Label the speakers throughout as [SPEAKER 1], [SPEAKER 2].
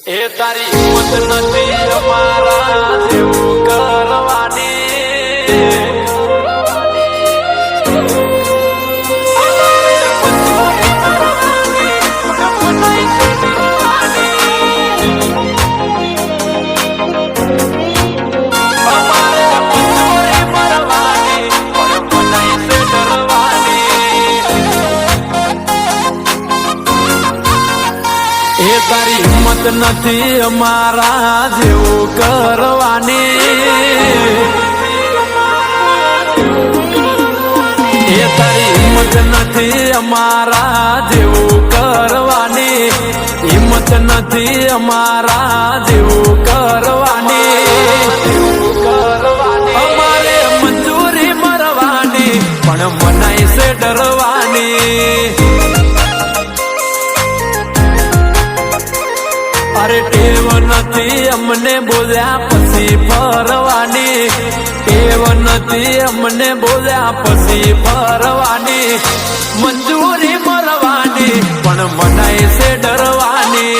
[SPEAKER 1] એ તારી હિંમત નથી અમારા જેવું કરવાની તારી હિંમત નથી અમારા જેવું કરવાની એ તારી હિંમત નથી અમારા જેવું કરવાની હિંમત નથી અમારા જેવું કરવાની અમારે મંજૂરી મરવાની પણ મનાઈ છે ડરવાની અરે ટેવ નથી અમને બોલ્યા પછી ફરવાની ટેવ નથી અમને બોલ્યા પછી ફરવાની મંજૂરી મરવાની પણ મનાય છે ડરવાની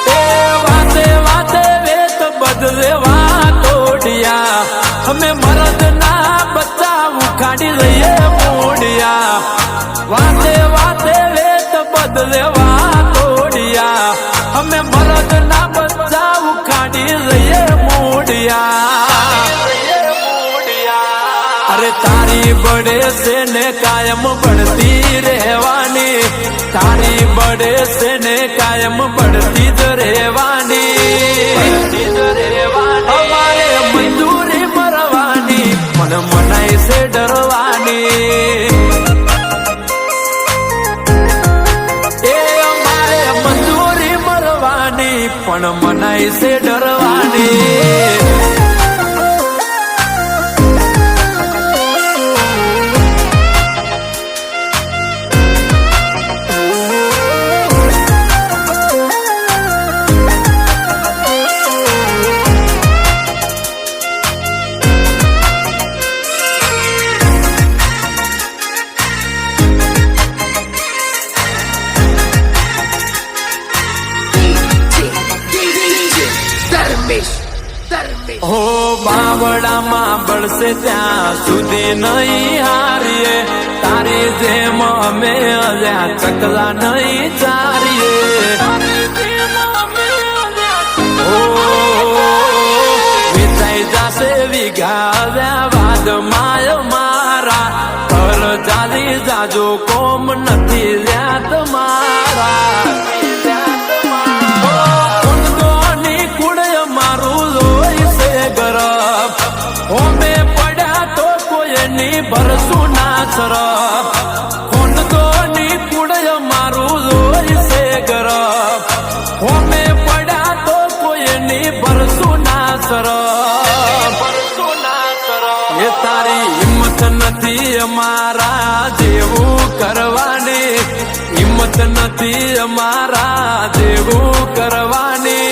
[SPEAKER 1] એ વાતે વાતે વેત બદલે વાતોડિયા અમે મરદ ના બચ્ચા ઉખાડી લઈએ મોડિયા વાતે વાતે વેત બદલે વાતોડિયા અમે મરદ ના બચ્ચા ઉખાડી લઈએ મોડિયા અરે તારી બડે છે ને કાયમ બળતી રહેવાની તારી બડે છે ને કાયમ બળતી જ રહેવાની અમારે મંજૂરી મરવાની પણ મનાય છે ડરવાની પણ મનાય છે ડરવાની હો બાવડામાં બળશે ત્યાં સુધી નહીં હારીએ તારી જેમ અમે અલ્યા ચકલા નહીં ચારીએ હો વેચાઈ જાશે વિઘાવ્યા વાદ માય મારા પર ચાલી જાજો કોમ નથી લ્યા તમારા ઓમે પડ્યા તો કોઈની ભરસું ના સરફ કોણ દોની કુડય મારું જોઈ છે ગરફ ઓમે પડ્યા તો કોઈની ભરસું ના સરફ એ તારી હિંમત નથી અમારા જેવું કરવાની હિંમત નથી અમારા જેવું કરવાની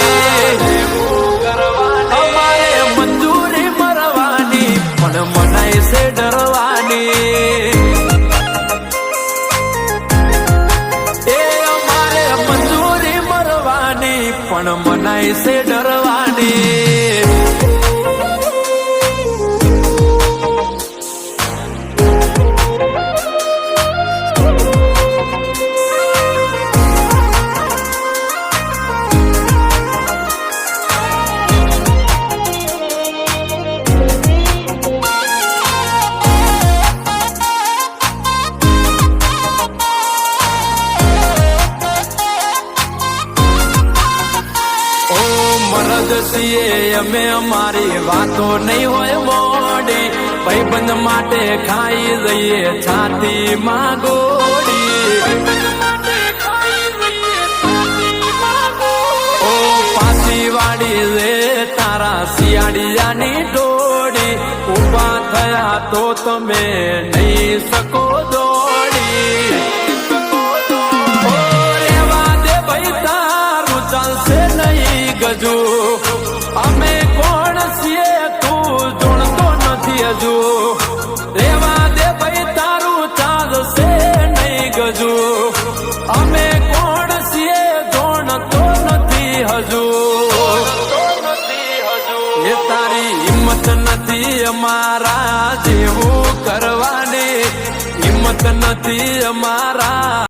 [SPEAKER 1] અમારે મંજૂરી મરવાની પણ મનાય છે ડરવાની એ અમારે મંજૂરી મરવાની પણ મનાય છે ડરવાની અમે અમારી વાતો નહીં હોય મોડી ભાઈબંધ માટે ખાઈ જઈએ છાતીમાં ગોળી ઓ પાછી વાડી રે તારા શિયાળિયાની ડોળી ઉભા થયા તો તમે નહીં શકો દોડી રેવા દે ભાઈ તારું ચાલશે નહીં ગજુ અમે કોણ છીએ તું જોણતો નથી હજુ રેવા દે ભાઈ તારું ચાલશે નહીં ગજુ હજુ એ તારી હિંમત નથી અમારા જેવું કરવાની હિંમત નથી અમારા